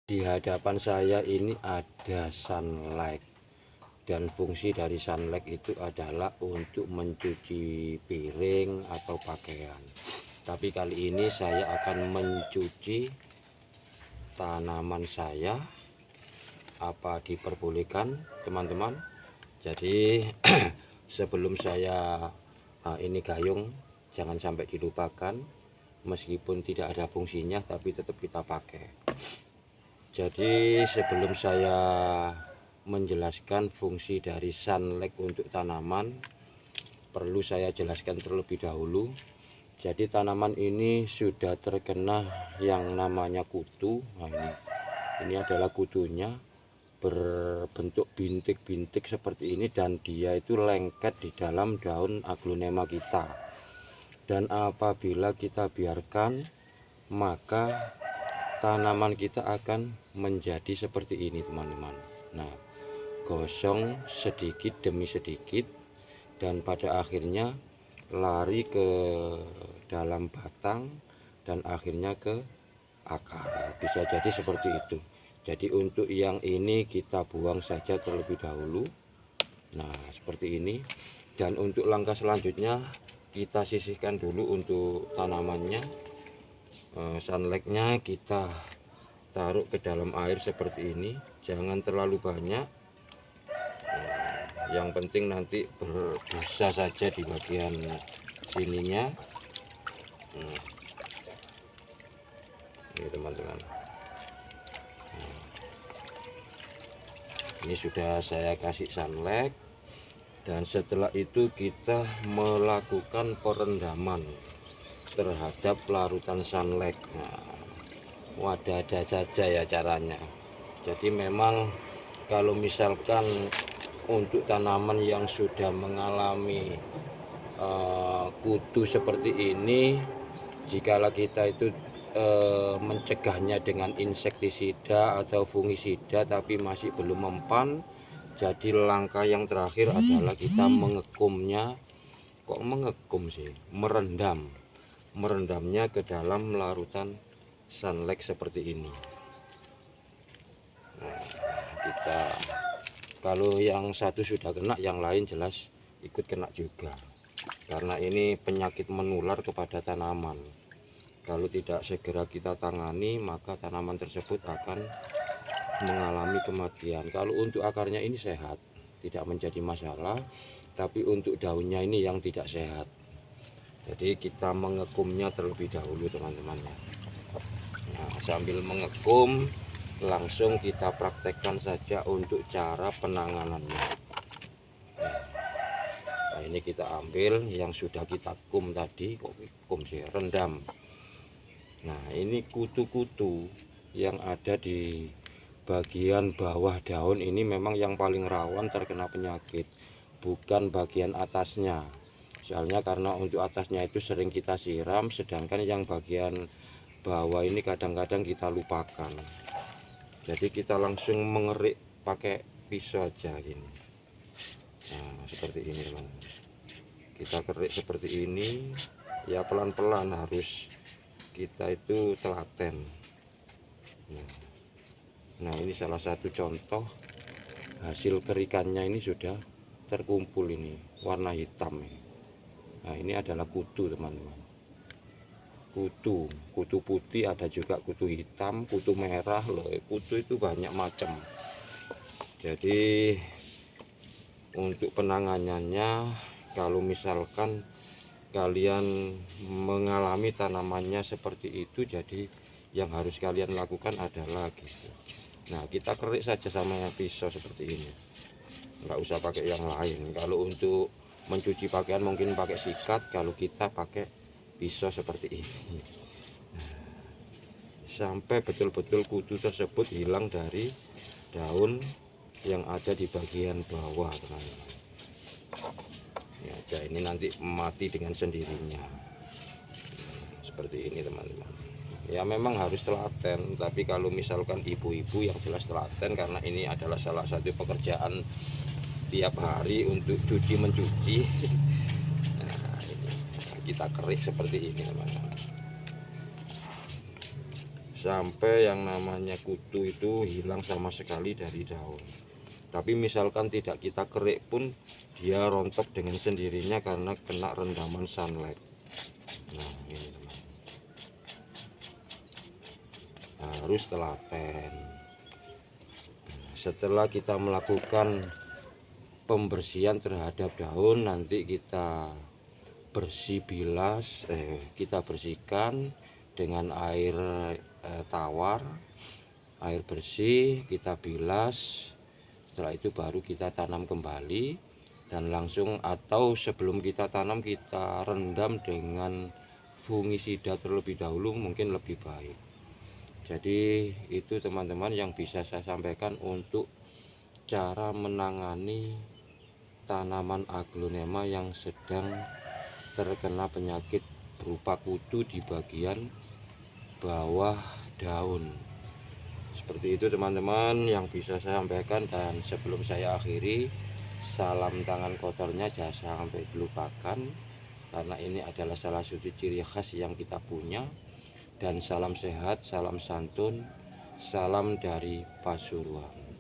Di hadapan saya ini ada sunlight, dan fungsi dari sunlight itu adalah untuk mencuci piring atau pakaian. Tapi kali ini saya akan mencuci tanaman saya. Apa diperbolehkan, teman-teman? Jadi sebelum saya ini gayung, jangan sampai dilupakan. Meskipun tidak ada fungsinya, tapi tetap kita pakai. Jadi sebelum saya menjelaskan fungsi dari sunlight untuk tanaman, perlu saya jelaskan terlebih dahulu. Jadi tanaman ini sudah terkena yang namanya kutu. Nah, ini adalah kutunya, berbentuk bintik-bintik seperti ini, dan dia itu lengket di dalam daun aglonema kita. Dan apabila kita biarkan, maka tanaman kita akan menjadi seperti ini, teman-teman. Nah, gosong sedikit demi sedikit, dan pada akhirnya lari ke dalam batang dan akhirnya ke akar. Bisa jadi seperti itu. Jadi untuk yang ini kita buang saja terlebih dahulu. Nah, seperti ini. Dan untuk langkah selanjutnya kita sisihkan dulu untuk tanamannya. Sunlightnya kita taruh ke dalam air seperti ini, jangan terlalu banyak. Yang penting nanti berbusa saja di bagian sininya. Ini teman-teman, ini sudah saya kasih sunlight, dan setelah itu kita melakukan perendaman terhadap larutan sunlight. Nah, ada saja ya caranya. Jadi memang kalau misalkan untuk tanaman yang sudah mengalami kutu seperti ini, jikalau kita itu mencegahnya dengan insektisida atau fungisida tapi masih belum mempan, jadi langkah yang terakhir adalah kita mengekumnya. Kok mengekum sih? Merendamnya ke dalam larutan sunlight seperti ini. Nah, kita kalau yang satu sudah kena, yang lain jelas ikut kena juga, karena ini penyakit menular kepada tanaman. Kalau tidak segera kita tangani, maka tanaman tersebut akan mengalami kematian. Kalau untuk akarnya ini sehat, tidak menjadi masalah, tapi untuk daunnya ini yang tidak sehat. Jadi kita mengekumnya terlebih dahulu, teman-teman. Nah, sambil mengekum, langsung kita praktekkan saja untuk cara penanganannya. Nah, ini kita ambil yang sudah kita kum tadi. Kok kum sih, rendam. Nah, ini kutu-kutu yang ada di bagian bawah daun ini memang yang paling rawan terkena penyakit, bukan bagian atasnya. Soalnya karena untuk atasnya itu sering kita siram, sedangkan yang bagian bawah ini kadang-kadang kita lupakan. Jadi kita langsung mengerik pakai pisau aja gini. Nah, seperti ini, teman. Kita kerik seperti ini, ya pelan-pelan, harus kita itu telaten. Nah, ini salah satu contoh hasil kerikannya. Ini sudah terkumpul, ini warna hitam. Nah, ini adalah kutu, teman-teman. Kutu putih, ada juga kutu hitam, kutu merah loh. Kutu itu banyak macam. Jadi untuk penanganannya, kalau misalkan kalian mengalami tanamannya seperti itu, jadi yang harus kalian lakukan adalah gitu. Nah, kita kerik saja sama pisau seperti ini, nggak usah pakai yang lain. Kalau untuk mencuci pakaian mungkin pakai sikat, kalau kita pakai pisau seperti ini. Sampai betul-betul kutu tersebut hilang dari daun yang ada di bagian bawah, teman-teman. Ya, ini nanti mati dengan sendirinya. Seperti ini, teman-teman. Ya memang harus telaten, tapi kalau misalkan ibu-ibu yang jelas telaten, karena ini adalah salah satu pekerjaan tiap hari untuk cuci mencuci. Nah, ini kita kerik seperti ini, teman-teman. sampai yang namanya kutu itu hilang sama sekali dari daun. Tapi misalkan tidak kita kerik pun dia rontok dengan sendirinya karena kena rendaman sunlight. Nah ini teman, harus telaten. Setelah kita melakukan pembersihan terhadap daun, nanti kita kita bersihkan dengan air tawar, air bersih, kita bilas. Setelah itu baru kita tanam kembali, dan langsung atau sebelum kita tanam kita rendam dengan fungisida terlebih dahulu, mungkin lebih baik. Jadi itu teman-teman yang bisa saya sampaikan untuk cara menangani tanaman aglonema yang sedang terkena penyakit berupa kutu di bagian bawah daun. Seperti itu teman-teman yang bisa saya sampaikan. Dan sebelum saya akhiri, salam tangan kotornya jangan sampai dilupakan, karena ini adalah salah satu ciri khas yang kita punya. Dan salam sehat, salam santun, salam dari Pasuruan.